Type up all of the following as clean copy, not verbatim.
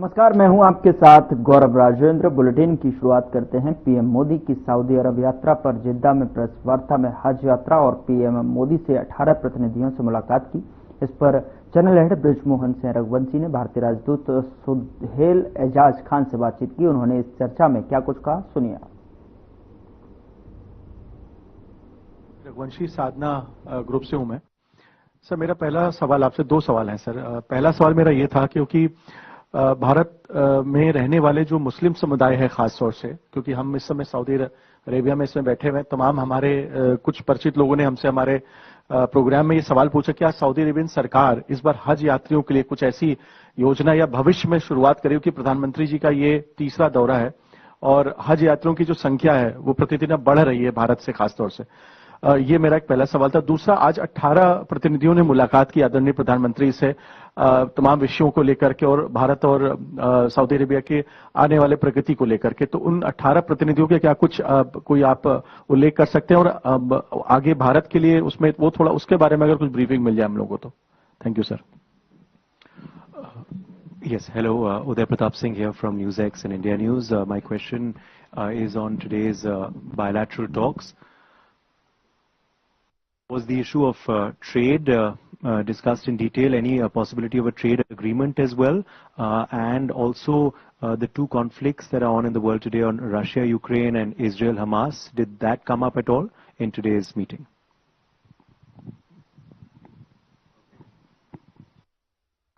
नमस्कार, मैं हूं आपके साथ गौरव राजेंद्र। बुलेटिन की शुरुआत करते हैं पीएम मोदी की सऊदी अरब यात्रा पर जिद्दा में प्रेस वार्ता में हज यात्रा और पीएम मोदी से 18 प्रतिनिधियों से मुलाकात की। इस पर चैनल हेड बृजमोहन सिंह रघुवंशी ने भारतीय राजदूत सुहेल एजाज खान से बातचीत की। उन्होंने इस चर्चा में क्या कुछ कहा, सुनिए। रघुवंशी साधना ग्रुप से हूं मैं। सर, मेरा पहला सवाल आपसे, दो सवाल हैं सर। पहला सवाल मेरा ये था क्योंकि भारत में रहने वाले जो मुस्लिम समुदाय है खास तौर से, क्योंकि हम इस समय सऊदी अरेबिया में इसमें बैठे हुए, तमाम हमारे कुछ परिचित लोगों ने हमसे हमारे प्रोग्राम में ये सवाल पूछा कि आज सऊदी अरेबियन सरकार इस बार हज यात्रियों के लिए कुछ ऐसी योजना या भविष्य में शुरुआत करे, कि प्रधानमंत्री जी का ये तीसरा दौरा है और हज यात्रियों की जो संख्या है वो प्रतिदिन अब बढ़ रही है भारत से खासतौर से। ये मेरा एक पहला सवाल था। दूसरा, आज 18 प्रतिनिधियों ने मुलाकात की आदरणीय प्रधानमंत्री से तमाम विषयों को लेकर के और भारत और सऊदी अरेबिया के आने वाले प्रगति को लेकर के। तो उन 18 प्रतिनिधियों के क्या कुछ कोई आप उल्लेख कर सकते हैं, और आगे भारत के लिए उसमें वो थोड़ा उसके बारे में अगर कुछ ब्रीफिंग मिल जाए हम लोगों को तो। Thank you sir. Yes, hello, Uday Pratap Singh here from NewsX and India News. My question is on today's bilateral talks. Was the issue of trade discussed in detail? Any possibility of a trade agreement as well? And also the two conflicts that are on in the world today on Russia, Ukraine and Israel, Hamas, did that come up at all in today's meeting?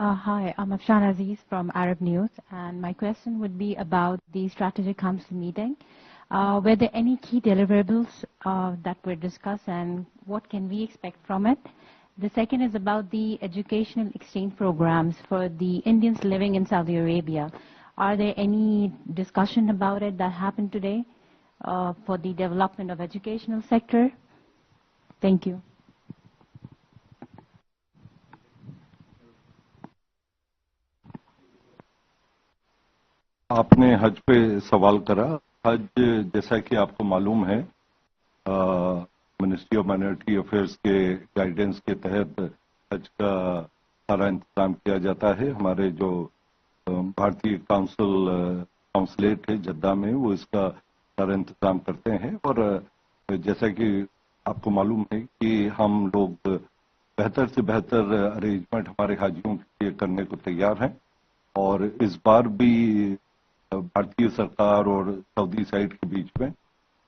Hi, I'm Afshan Aziz from Arab News, and my question would be about the Strategic Council meeting. Were there any key deliverables that were discussed, and what can we expect from it? The second is about the educational exchange programs for the Indians living in Saudi Arabia. Are there any discussion about it that happened today for the development of educational sector? Thank you. आपने हज पे सवाल करा। हज, जैसा कि आपको मालूम है, मिनिस्ट्री ऑफ माइनॉरिटी अफेयर्स के गाइडेंस के तहत हज का सारा इंतजाम किया जाता है। हमारे जो भारतीय काउंसलेट है जद्दा में, वो इसका सारा इंतजाम करते हैं। और जैसा कि आपको मालूम है कि हम लोग बेहतर से बेहतर अरेंजमेंट हमारे हाजियों के लिए करने को तैयार हैं। और इस बार भी भारतीय सरकार और सऊदी साइड के बीच में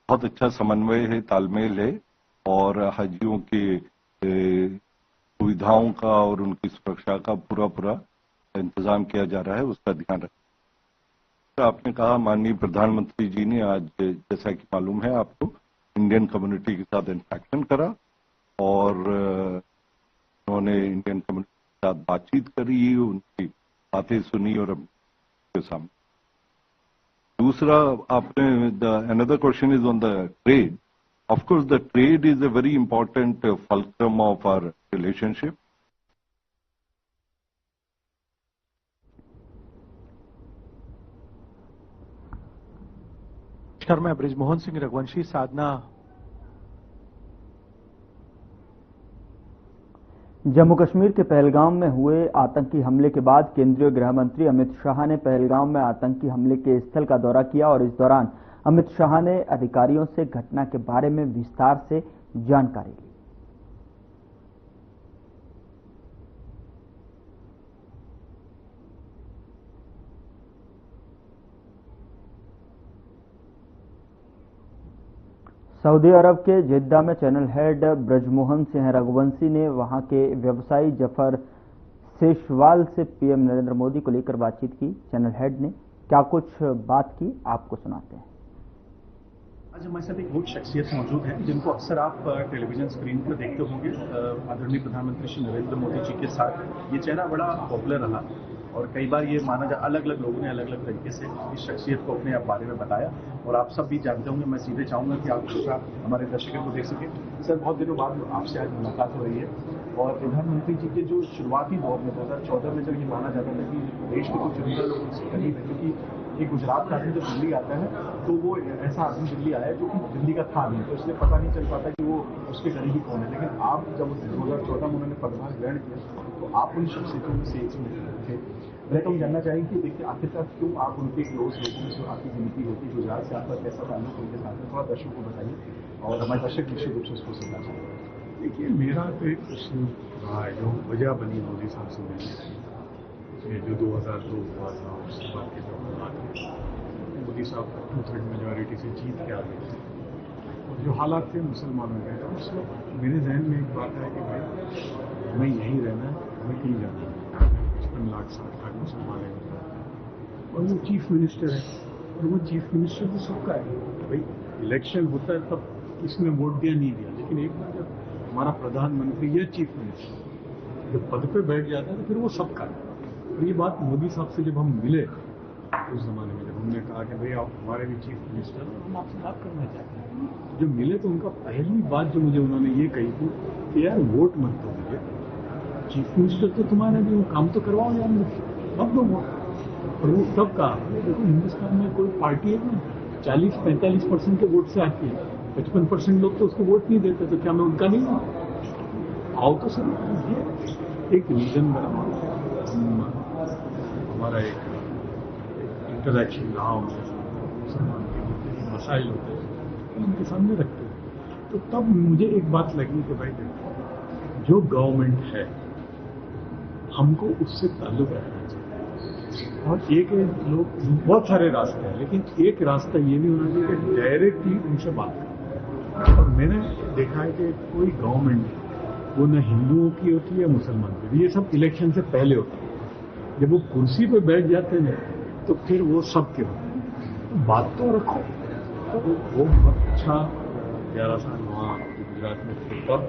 बहुत अच्छा समन्वय है, तालमेल है, और हाजियों के सुविधाओं का और उनकी सुरक्षा का पूरा इंतजाम किया जा रहा है, उसका ध्यान रखें। आपने कहा, माननीय प्रधानमंत्री जी ने आज, जैसा कि मालूम है आपको, इंडियन कम्युनिटी के साथ इंटरेक्शन करा और उन्होंने इंडियन कम्युनिटी के साथ बातचीत करी, उनकी बातें सुनी और उनके सामने। दूसरा, आपने another question is on the trade. Of course, the trade is a very important fulcrum of our relationship. नमस्कार, मैं बृजमोहन सिंह रघुवंशी साधना। जम्मू कश्मीर के पहलगाम में हुए आतंकी हमले के बाद केंद्रीय गृह मंत्री अमित शाह ने पहलगाम में आतंकी हमले के स्थल का दौरा किया और इस दौरान अमित शाह ने अधिकारियों से घटना के बारे में विस्तार से जानकारी ली। सऊदी अरब के जिद्दा में चैनल हेड बृजमोहन सिंह रघुवंशी ने वहां के व्यवसायी जफर सेशवाल से पीएम नरेंद्र मोदी को लेकर बातचीत की। चैनल हेड ने क्या कुछ बात की, आपको सुनाते हैं। आज हमारे साथ एक बहुत शख्सियत मौजूद है जिनको अक्सर आप टेलीविजन स्क्रीन पर देखते होंगे। आदरणीय प्रधानमंत्री श्री नरेंद्र मोदी जी के साथ ये चेहरा बड़ा पॉपुलर रहा और कई बार ये माना जा, अलग अलग लोगों ने अलग अलग तरीके से इस शख्सियत को अपने बारे में बताया और आप सब भी जानते होंगे। मैं सीधे चाहूंगा कि आप उसका हमारे दर्शकों को देख सकें। सर, बहुत दिनों बाद आपसे आज मुलाकात हो रही है और प्रधानमंत्री जी के जो शुरुआती दौर में 2014 में जब ये माना जाता था कि देश के कुछ चुनिंदा लोग उससे करीब है, क्योंकि ये गुजरात का आदमी जब दिल्ली आता है तो वो ऐसा आदमी दिल्ली आया जो कि दिल्ली का था नहीं, तो इसलिए पता नहीं चल पाता कि वो उसके करीबी कौन है। लेकिन आप जब 2014 में उन्होंने पदभार ग्रहण किया तो आप उन शख्सियतों में से एक थे। मैं तो जानना चाहेंगे कि देखिए आखिरकार क्यों आप उनके क्लोज लोगों से आपकी जिंदगी होती है, गुजरात से आपका कैसा ताल्लुक उनके साथ में, थोड़ा दर्शकों को बताइए और हमारे दर्शक निश्चित रूप से उसको सुनना चाहेंगे। देखिए मेरा तो एक उसूल रहा है जो वजह बनी मोदी साहब से मिलने ये जो 2002 हुआ था उसके बाद के जो हालात मोदी साहब 2/3 मेजॉरिटी से जीत के आ गए थे और जो हालात थे मुसलमानों के तो उस वक्त मेरे जहन में एक बात है कि भाई हमें यहीं रहना है, हमें कहीं जाना है। 55 लाख 60 लाख मुसलमान हैं और वो चीफ मिनिस्टर है और वो चीफ मिनिस्टर तो सबका है। भाई इलेक्शन होता है तब किसने वोट दिया नहीं दिया, लेकिन एक बार जब हमारा प्रधानमंत्री या चीफ मिनिस्टर जब पद पे बैठ जाता है तो फिर वो सबका है। और ये बात मोदी साहब से जब हम मिले उस जमाने में जब हमने कहा कि भाई आप हमारे भी चीफ मिनिस्टर हैं, हम आपसे बात करना चाहते हैं, जब मिले तो उनका पहली बात जो मुझे उन्होंने ये कही थी कि यार वोट मत दो मुझे, चीफ मिनिस्टर तो तुम्हारा भी वो काम तो करवाओ यार, मत दो वोट। और वो तब कहा देखो हिंदुस्तान में कोई पार्टी है ना 40-45% के वोट से आती है, 55% लोग तो उसको वोट नहीं देते, तो क्या मैं उनका नहीं हूँ? आओ तो सर, ये एक रीजन बना हमारा एक इंटरेक्शन गाँव में मुसलमान के मसाइल होते हैं उनके सामने रखते हैं। तो तब मुझे एक बात लगी कि भाई देखो जो गवर्नमेंट है हमको उससे ताल्लुक रखना चाहिए और एक लोग बहुत सारे रास्ते हैं लेकिन एक रास्ता ये भी होना चाहिए कि डायरेक्टली उनसे बात करें। और मैंने देखा है कि कोई गवर्नमेंट वो न हिंदुओं की होती है या मुसलमान की, ये सब इलेक्शन से पहले होता है। जब वो कुर्सी पे बैठ जाते हैं तो फिर वो सबके होते हैं। तो बात तो रखो। तो वो बहुत अच्छा 11 साल वहाँ गुजरात में थे, तब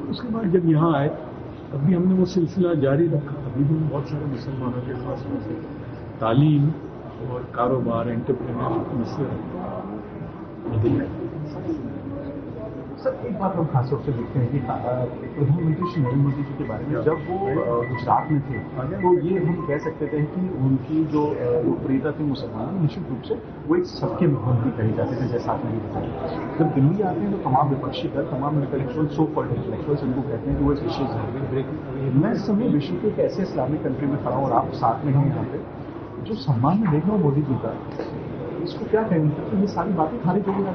उसके बाद जब यहाँ आए तब भी हमने वो सिलसिला जारी रखा। अभी भी बहुत सारे मुसलमानों के पास में तालीम और कारोबार एंटरप्रेन्योरशिप में बदल सर एक बात हम खासतौर से देखते हैं कि प्रधानमंत्री श्री नरेंद्र मोदी जी के बारे में जब वो गुजरात में थे तो ये हम कह सकते थे कि उनकी जो लोकप्रियता थी मुसलमान निश्चित रूप से वो एक सबके मुख्यमंत्री कहे जाते थे, जैसा आपने बताया। जब दिल्ली आते हैं तो तमाम विपक्षी दल, तमाम इंटेलेक्चुअल, सो कॉल्ड इंटेलेक्चुअल्स उनको कहते हैं कि वो इस विशेष मैं इस समय विश्व के एक ऐसे इस्लामिक कंट्री में खड़ा हूँ और आप साथ में हैं यहाँ पे, जो सम्मान में देख रहा हूँ मोदी जी का, इसको क्या कहेंगे? तो ये सारी बातें खारिज हो गई।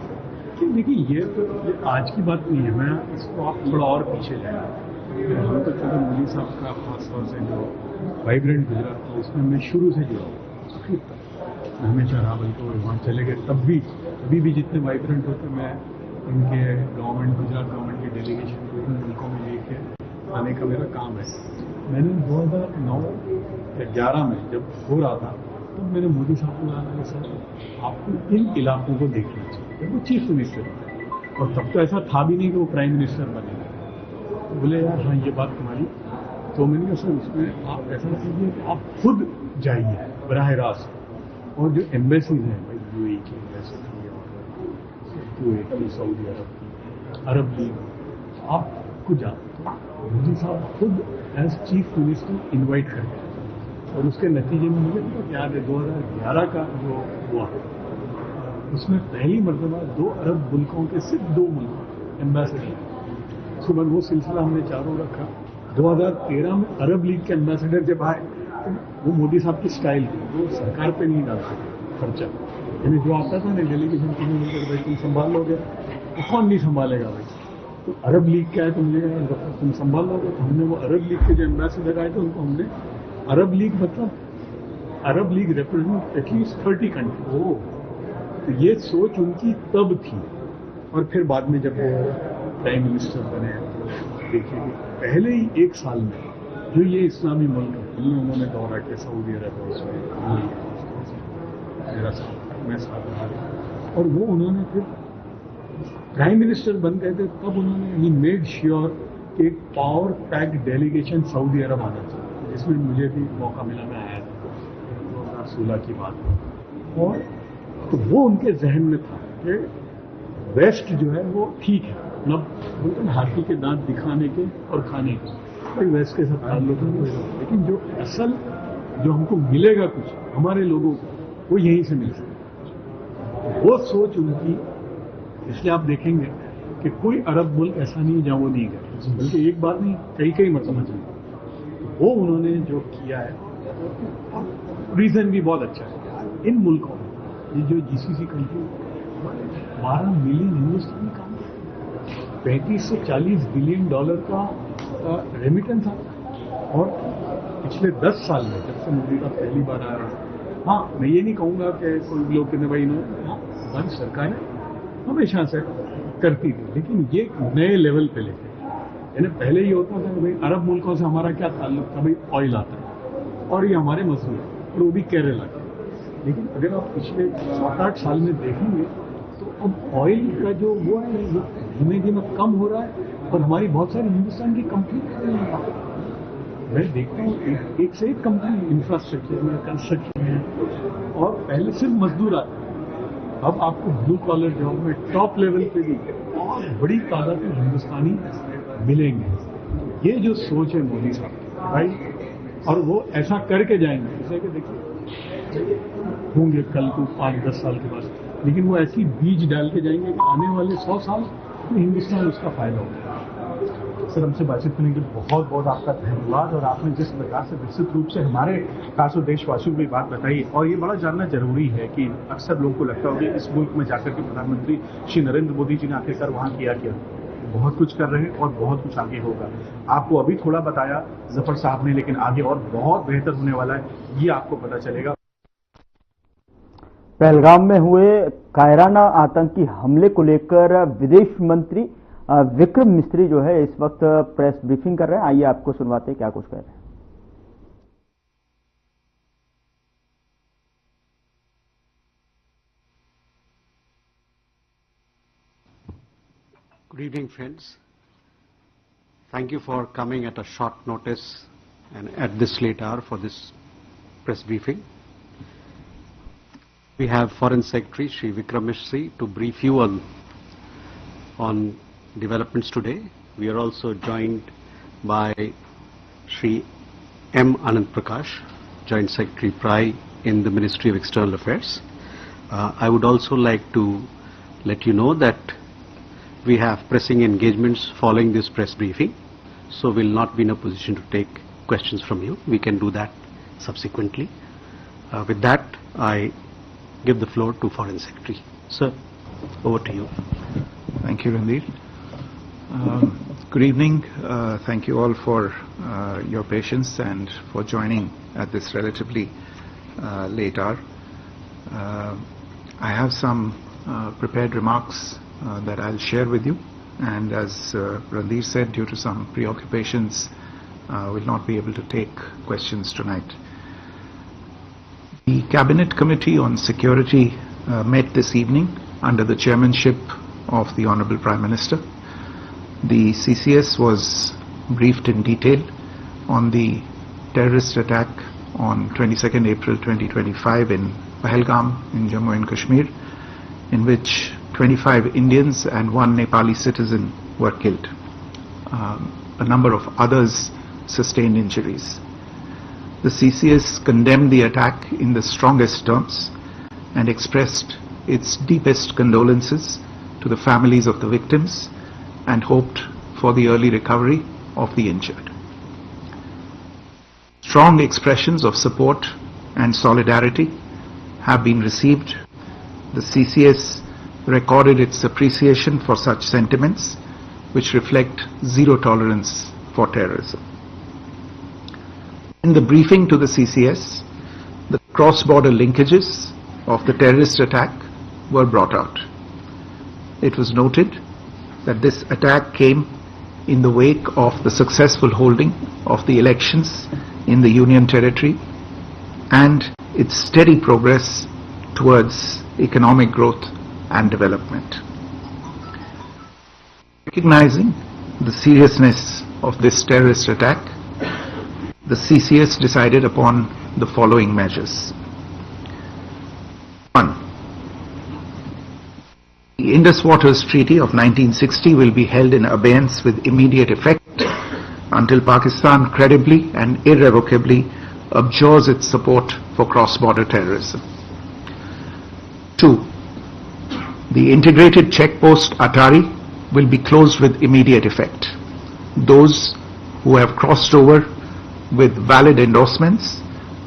देखिए ये तो आज की बात नहीं है, मैं इसको आप थोड़ा और पीछे जाएंगे। हम तो चलो मोदी साहब का खासतौर से जो वाइब्रेंट गुजरात था उसमें मैं शुरू से जुड़ा हूँ, फिर तक हमेशा रावल को वहाँ चले गए, तब भी अभी भी जितने वाइब्रेंट होते मैं इनके गवर्नमेंट गुजरात गवर्नमेंट के डेलीगेशन को इन मुल्कों में लेके आने का मेरा काम है। मैंने 2009-11 में जब हो रहा था तब मैंने मोदी साहब को कहा कि सर आपको इन इलाकों को देखना चाहिए। वो चीफ मिनिस्टर और तब तो ऐसा था भी नहीं कि वो प्राइम मिनिस्टर बनेगा। तो बोले यार हाँ ये बात तुम्हारी, तो मैंने कहा सर उसमें आप ऐसा कीजिए कि आप खुद जाइए बराह रास्त, और जो एम्बेसीज हैं भाई यूएई की एम्बेसी थी और कुवैत की, सऊदी अरब की, अरब लीग, आप खुद जाते तो मोदी साहब खुद एज चीफ मिनिस्टर इन्वाइट करते और उसके नतीजे में मुझे तो याद है 2011 का जो हुआ उसमें पहली मरतबा 2 अरब मुल्कों के सिर्फ 2 मुल्क एम्बेसडर, उसके बाद वो सिलसिला हमने चारों रखा। 2013 में अरब लीग के एम्बेसडर जब आए तो वो मोदी साहब की स्टाइल थी, वो सरकार पे नहीं डालते खर्चा, यानी जो आता था ना डेलीगेशन के मिलकर भाई तुम संभाल लोगे, तो कौन नहीं संभालेगा भाई, तो अरब लीग क्या है तो मुझे तुम संभाल लोगे। तो हमने वो अरब लीग के जो एम्बेसडर आए थे उनको हमने अरब लीग मतलब अरब लीग रिप्रेजेंट एटलीस्ट 30 कंट्री, तो ये सोच उनकी तब थी। और फिर बाद में जब वो प्राइम मिनिस्टर बने देखिए कि पहले ही 1 साल में जो ये इस्लामी मुल्क है उन्होंने दौरा किया, सऊदी अरब है उसमें मेरा साथ मैं साथ रहा, और वो उन्होंने फिर प्राइम मिनिस्टर बन गए थे तब उन्होंने ही मेड श्योर कि एक पावर पैक्ड डेलीगेशन सऊदी अरब आना चाहिए, जिसमें मुझे भी मौका मिला, मैं आया था 2016 की बात। और तो वो उनके जहन में था कि वेस्ट जो है वो ठीक है, मतलब बोलते हैं हाथी के दांत दिखाने के और खाने के, भाई वेस्ट के साथ ताल्लुक नहीं, लेकिन जो असल जो हमको मिलेगा कुछ हमारे लोगों को वो यहीं से मिल सकता, वो सोच उनकी। इसलिए आप देखेंगे कि कोई अरब मुल्क ऐसा नहीं है जहाँ वो नहीं गए, बल्कि एक बार नहीं कई मरतबा चले। वो उन्होंने जो किया है रीजन भी बहुत अच्छा है। इन मुल्कों में ये जो जीसीसी कंट्री 12 मिलियन हिंदुस्तानी काम, 35 से 40 बिलियन डॉलर का रेमिटेंस आता है। और पिछले 10 साल में जब से मोदी का पहली बार आ रहा है, हाँ मैं ये नहीं कहूँगा कि कोई लोग कहते भाई हमारी सरकारें हमेशा से करती थी, लेकिन ये नए लेवल पे लेके, यानी पहले ये होता था कि भाई अरब मुल्कों से हमारा क्या ताल्लुक था, भाई ऑयल आता है और ये हमारे मसले और वो भी केरला के। लेकिन अगर आप पिछले 7-8 साल में देखेंगे तो अब ऑयल का जो वो है वो धीमे धीमे कम हो रहा है और हमारी बहुत सारी हिंदुस्तान की कंपनी मैं देखता हूँ एक से एक कंपनी इंफ्रास्ट्रक्चर में, कंस्ट्रक्शन में, और पहले सिर्फ मजदूर आते हैं, अब आपको ब्लू कॉलर जॉब में टॉप लेवल पे भी और बड़ी तादाद में हिंदुस्तानी मिलेंगे। ये जो सोच है मोदी साहब की भाई, और वो ऐसा करके जाएंगे जैसे कि देखिए होंगे कल को 5-10 साल के बाद, लेकिन वो ऐसी बीज डाल के जाएंगे कि आने वाले 100 साल में हिंदुस्तान उसका फायदा होगा। सर, हमसे बातचीत करने के लिए बहुत बहुत आपका धन्यवाद, और आपने जिस प्रकार से विस्तृत रूप से हमारे खासतौर देशवासियों को ये बात बताई, और ये बड़ा जानना जरूरी है कि अक्सर लोगों को लगता होगा इस मुल्क में जाकर के प्रधानमंत्री श्री नरेंद्र मोदी जी ने आखिरकार वहाँ किया क्या। बहुत कुछ कर रहे हैं और बहुत कुछ आगे होगा। आपको अभी थोड़ा बताया जफर साहब ने, लेकिन आगे और बहुत बेहतर होने वाला है, ये आपको पता चलेगा। पहलगाम में हुए कायराना आतंकी हमले को लेकर विदेश मंत्री विक्रम मिस्री जो है इस वक्त प्रेस ब्रीफिंग कर रहे हैं। आइए आपको सुनवाते हैं क्या कुछ कह रहे हैं। Good evening, friends. Thank you for coming at a short notice and at this late hour for this press briefing. We have Foreign Secretary Shri Vikram Misri to brief you on developments today. We are also joined by Shri M. Anand Prakash, Joint Secretary PRI in the Ministry of External Affairs. I would also like to let you know that we have pressing engagements following this press briefing, so we'll not be in a position to take questions from you. We can do that subsequently. With that, I give the floor to Foreign Secretary. Sir, over to you. Thank you, Randir. Good evening. Thank you all for your patience and for joining at this relatively late hour. I have some prepared remarks that I'll share with you, and as Randir said, due to some preoccupations, will not be able to take questions tonight. The Cabinet Committee on Security met this evening under the chairmanship of the Honorable Prime Minister. The CCS was briefed in detail on the terrorist attack on 22nd April 2025 in Pahalgam in Jammu and Kashmir, in which 25 Indians and 1 Nepali citizen were killed. A number of others sustained injuries. The CCS condemned the attack in the strongest terms and expressed its deepest condolences to the families of the victims and hoped for the early recovery of the injured. Strong expressions of support and solidarity have been received. The CCS recorded its appreciation for such sentiments, which reflect zero tolerance for terrorism. In the briefing to the CCS, the cross-border linkages of the terrorist attack were brought out. It was noted that this attack came in the wake of the successful holding of the elections in the Union Territory and its steady progress towards economic growth and development. Recognizing the seriousness of this terrorist attack, the CCS decided upon the following measures. 1. The Indus Waters Treaty of 1960 will be held in abeyance with immediate effect until Pakistan credibly and irrevocably abjures its support for cross-border terrorism. 2. The integrated checkpost Atari will be closed with immediate effect. Those who have crossed over with valid endorsements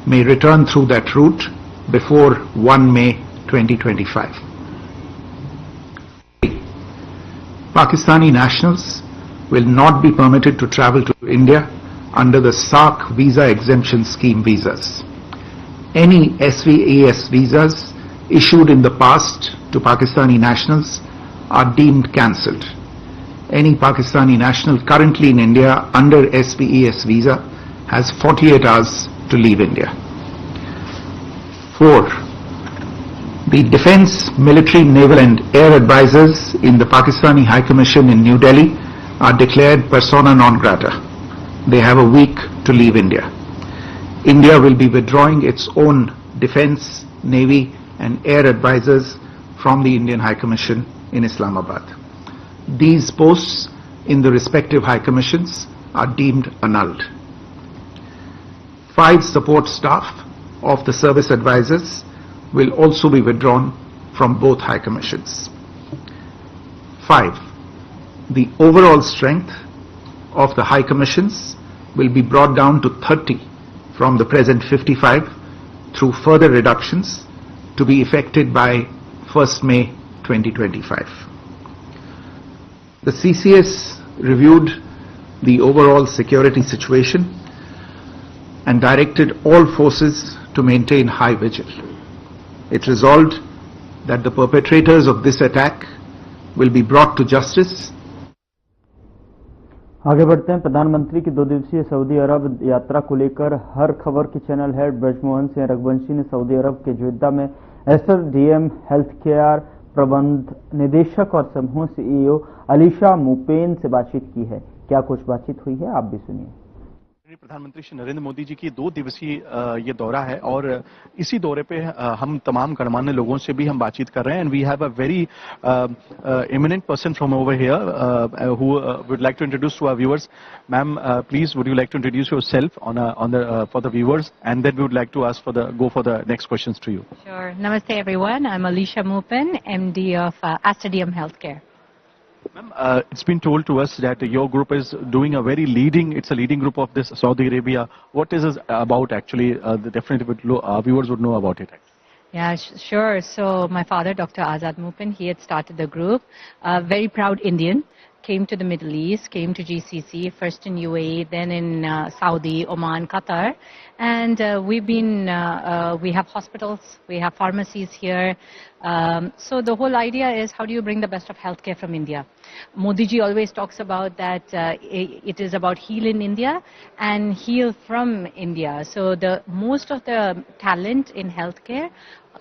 may return through that route before 1 May 2025. Pakistani nationals will not be permitted to travel to India under the SAARC visa exemption scheme visas. Any SVAS visas issued in the past to Pakistani nationals are deemed cancelled. Any Pakistani national currently in India under SVAS visa has 48 hours to leave India. 4. The Defence, Military, Naval and Air Advisors in the Pakistani High Commission in New Delhi are declared persona non grata. They have a week to leave India. India will be withdrawing its own Defence, Navy and Air Advisors from the Indian High Commission in Islamabad. These posts in the respective High Commissions are deemed annulled. 5 support staff of the service advisors will also be withdrawn from both High Commissions. 5. The overall strength of the High Commissions will be brought down to 30 from the present 55 through further reductions to be effected by 1st May 2025. The CCS reviewed the overall security situation and directed all forces to maintain high vigil. It resolved that the perpetrators of this attack will be brought to justice. आगे बढ़ते हैं। प्रधानमंत्री की 2 दिवसीय Saudi अरब यात्रा को लेकर हर खबर के चैनल हेड ब्रजमोहन सिंह रघुवंशी ने सऊदी अरब के जिद्दा में एसडीएम हेल्थ केयर प्रबंध निदेशक और समूह सीईओ अलीशा मुपेन से बातचीत की है। क्या कुछ बातचीत हुई है, आप भी सुनिए। प्रधानमंत्री श्री नरेंद्र मोदी जी की 2 दिवसीय ये दौरा है और इसी दौरे पे हम तमाम गणमान्य लोगों से भी हम बातचीत कर रहे हैं and we have a very eminent person from over here who would like to introduce to our viewers. Ma'am, please would you like to introduce yourself for the viewers, and then we would like to ask go for the next questions to you. Sure. Namaste everyone. I'm Alisha Mupen, MD of Astadium Healthcare. Ma'am, it's been told to us that your group is doing a it's a leading group of this Saudi Arabia. What is this about actually? Definitely our viewers would know about it. Yeah, sure. So my father, Dr. Azad Mupen, he had started the group. Very proud Indian. Came to the Middle East, came to GCC, first in UAE, then in Saudi, Oman, Qatar. And we have hospitals, we have pharmacies here. So the whole idea is how do you bring the best of healthcare from India? Modi ji always talks about that it is about heal in India and heal from India. So most of the talent in healthcare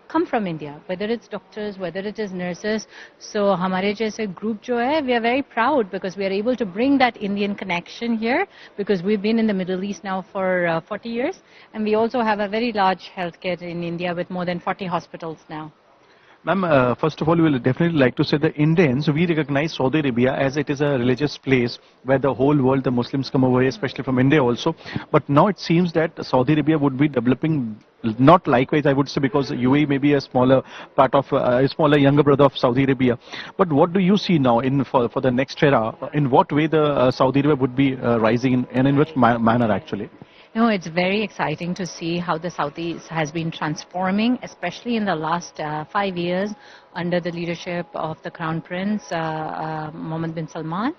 come from India, whether it's doctors, whether it is nurses. So हमारे जैसे group जो है, we are very proud because we are able to bring that Indian connection here because we've been in the Middle East now for 40 years and we also have a very large healthcare in India with more than 40 hospitals now. Ma'am, first of all, we will definitely like to say the Indians, we recognize Saudi Arabia as it is a religious place where the whole world, the Muslims come over here, especially from India also. But now it seems that Saudi Arabia would be developing, not likewise I would say, because UAE may be a smaller part of, a smaller younger brother of Saudi Arabia. But what do you see now for the next era? In what way the Saudi Arabia would be rising and in which manner actually? No, it's very exciting to see how the Saudi has been transforming, especially in the last 5 years under the leadership of the Crown Prince, Mohammed bin Salman.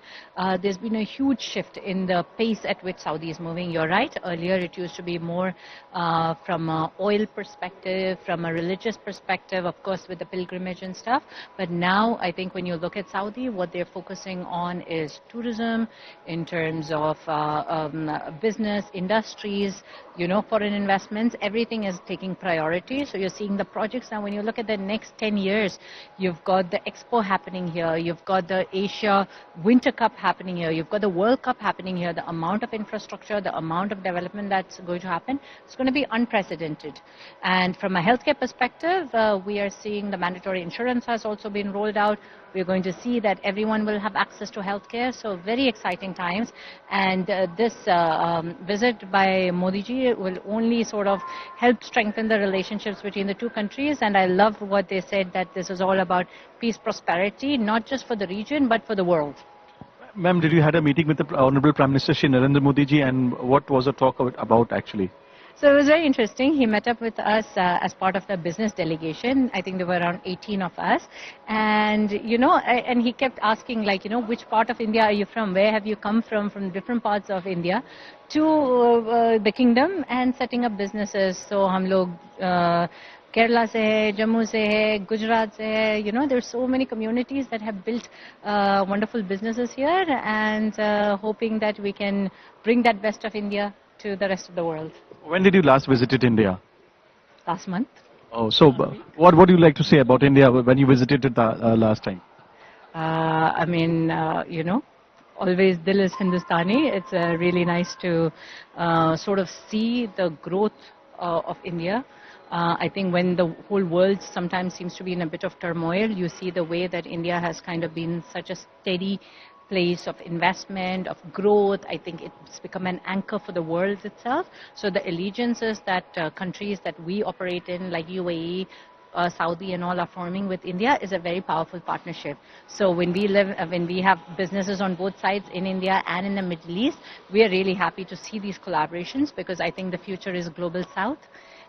There's been a huge shift in the pace at which Saudi is moving. You're right, earlier it used to be more from an oil perspective, from a religious perspective, of course with the pilgrimage and stuff. But now I think when you look at Saudi, what they're focusing on is tourism in terms of business, industries, foreign investments. Everything is taking priority. So you're seeing the projects now. When you look at the next 10 years, you've got the Expo happening here, you've got the Asia Winter Cup happening here, you've got the World Cup happening here. The amount of infrastructure, the amount of development that's going to happen, it's going to be unprecedented. And from a healthcare perspective, we are seeing the mandatory insurance has also been rolled out. We're going to see that everyone will have access to healthcare. So very exciting times. And this visit by Modi ji will only sort of help strengthen the relationships between the two countries. And I love what they said, that this is all about peace, prosperity, not just for the region, but for the world. Ma'am, did you had a meeting with the Honorable Prime Minister Shri Narendra Modi ji, and what was the talk about actually? So it was very interesting. He met up with us as part of the business delegation. I think there were around 18 of us. And, and he kept asking, like, which part of India are you from? Where have you come from different parts of India to the kingdom and setting up businesses. So, hum log Kerala se hai, Jammu se hai, Gujarat se hai, there's so many communities that have built wonderful businesses here, and hoping that we can bring that best of India to the rest of the world. When did you last visited India? Last month. Oh, so what would you like to say about India when you visited it last time? Always Dil is Hindustani. It's really nice to sort of see the growth of India. I think when the whole world sometimes seems to be in a bit of turmoil, you see the way that India has kind of been such a steady place of investment, of growth. I think it's become an anchor for the world itself. So the allegiances that countries that we operate in, like UAE, Saudi and all, are forming with India is a very powerful partnership. So when we have businesses on both sides in India and in the Middle East, we are really happy to see these collaborations, because I think the future is global South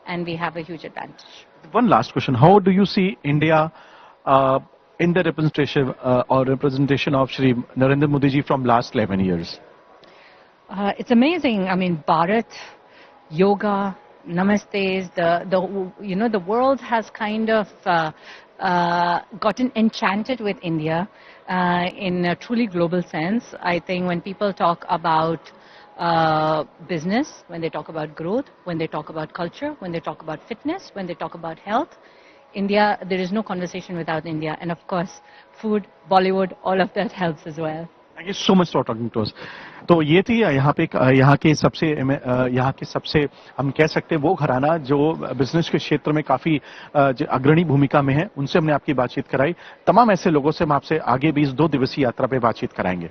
and we have a huge advantage. One last question. How do you see India in the representation of Shri Narendra Modi ji from last 11 years? It's amazing. I mean, Bharat, yoga, namastes, the world has kind of gotten enchanted with India in a truly global sense. I think when people talk about business, when they talk about growth, when they talk about culture, when they talk about fitness, when they talk about health, India, there is no conversation without India. And of course, food, Bollywood, all of that helps as well. Thank you so much for talking to us. तो ये थी यहाँ के सबसे हम कह सकते हैं वो घराना जो बिजनेस के क्षेत्र में काफी अग्रणी भूमिका में है, उनसे हमने आपकी बातचीत कराई। तमाम ऐसे लोगों से हम आपसे आगे भी इस 2 दिवसीय यात्रा पे बातचीत कराएंगे।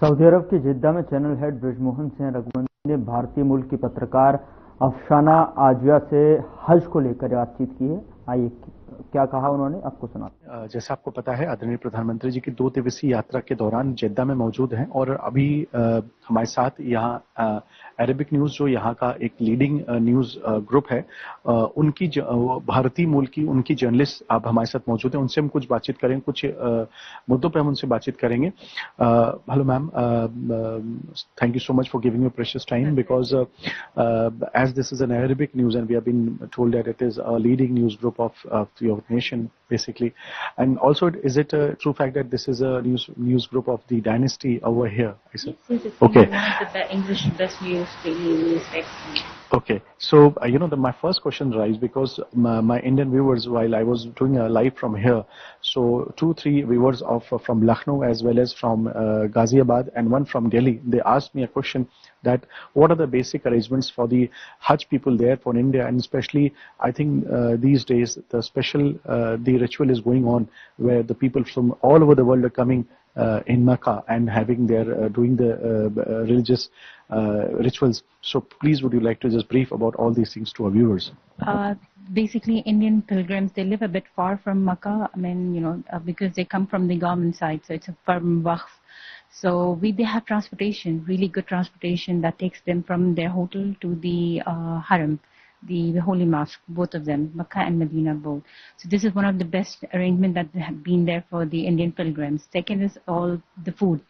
सऊदी अरब के जिद्दा में चैनल हेड ब्रिजमोहन सिंह रघुवंशी ने भारतीय मूल की पत्रकार अफसाना आजिया से हज को लेकर बातचीत की है। आइए क्या कहा उन्होंने, आपको सुनाते। जैसा आपको पता है, आदरणीय प्रधानमंत्री जी की 2 दिवसीय यात्रा के दौरान जिद्दा में मौजूद हैं और अभी हमारे साथ यहाँ अरेबिक न्यूज, जो यहाँ का एक लीडिंग न्यूज ग्रुप है, उनकी भारतीय मूल की उनकी जर्नलिस्ट अब हमारे साथ मौजूद हैं। उनसे हम कुछ बातचीत करेंगे, कुछ मुद्दों पे हम उनसे बातचीत करेंगे। Hello ma'am, thank you so much for giving your precious time, because as this is an Arabic news and we have been told that it is a leading news group of your nation basically, and also is it a true fact that this is a news group of the dynasty over here? Yes, it's okay. One of the English best news daily news. Okay, so my first question arises because my Indian viewers, while I was doing a live from here, so 2-3 viewers from Lucknow as well as from Ghaziabad and one from Delhi, they asked me a question that what are the basic arrangements for the Hajj people there for India, and especially I think these days the ritual is going on where the people from all over the world are coming in Makkah and having their doing the religious rituals. So please, would you like to just brief about all these things to our viewers? Basically, Indian pilgrims, they live a bit far from Makkah. I mean, because they come from the government side, so it's a firm waqf. So they have transportation, really good transportation that takes them from their hotel to the Haram, the Holy Mosque, both of them, Makkah and Medina both. So this is one of the best arrangements that have been there for the Indian pilgrims. Second is all the food.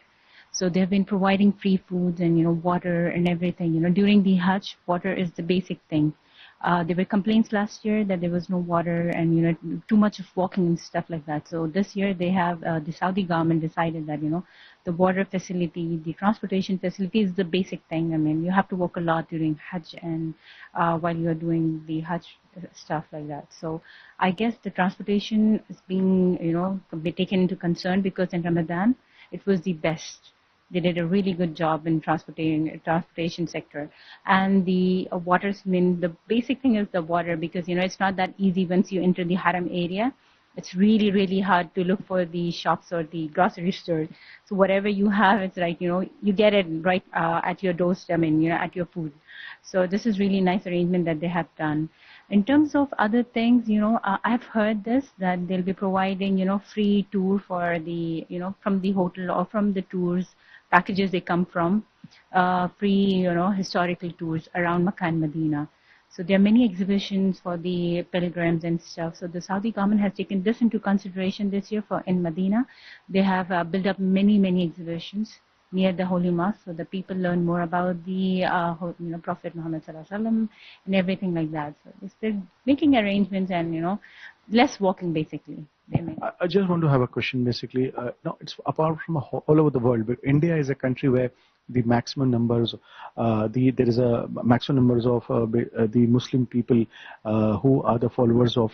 So they have been providing free foods and, water and everything. During the Hajj, water is the basic thing. There were complaints last year that there was no water and, too much of walking and stuff like that. So this year they have, the Saudi government decided that, the water facility, the transportation facility is the basic thing. I mean, you have to walk a lot during Hajj and while you are doing the Hajj stuff like that. So I guess the transportation is being, taken into concern because in Ramadan, it was the best. They did a really good job in transportation sector. And the water, I mean, the basic thing is the water because, it's not that easy once you enter the Haram area. It's really, really hard to look for the shops or the grocery stores. So whatever you have, it's like, you get it right at your doorstep, at your food. So this is really nice arrangement that they have done. In terms of other things, I've heard this, that they'll be providing, free tour for the, from the hotel or from the tours packages they come from. free, historical tours around Makkah and Medina. So there are many exhibitions for the pilgrims and stuff. So the Saudi government has taken this into consideration this year in Medina. They have built up many exhibitions near the Holy Mosque, so the people learn more about the Prophet Muhammad Sallallahu Alaihi Wasallam and everything like that. So they're making arrangements and less walking basically. I just want to have a question basically. No, it's apart from all over the world, but India is a country where the maximum numbers, there is a maximum numbers of the Muslim people who are the followers of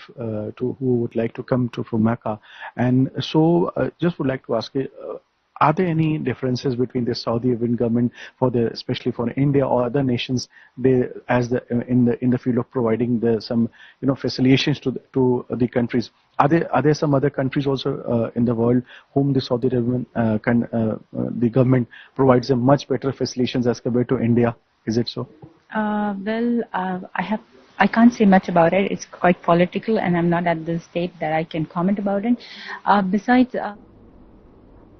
who would like to come from Mecca, and so just would like to ask you. Are there any differences between the Saudi Arabian government especially for India or other nations, in the field of providing some facilitations to the countries? Are there some other countries also in the world whom the Saudi Arabian the government provides them much better facilitations as compared to India? Is it so? I can't say much about it. It's quite political, and I'm not at the state that I can comment about it. Besides.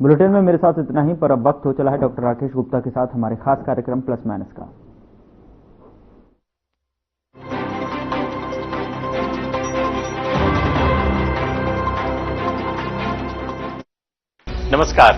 Bulletin में मेरे साथ इतना ही, पर अब वक्त हो चला है डॉक्टर राकेश गुप्ता के साथ हमारे खास कार्यक्रम प्लस माइनस का। नमस्कार,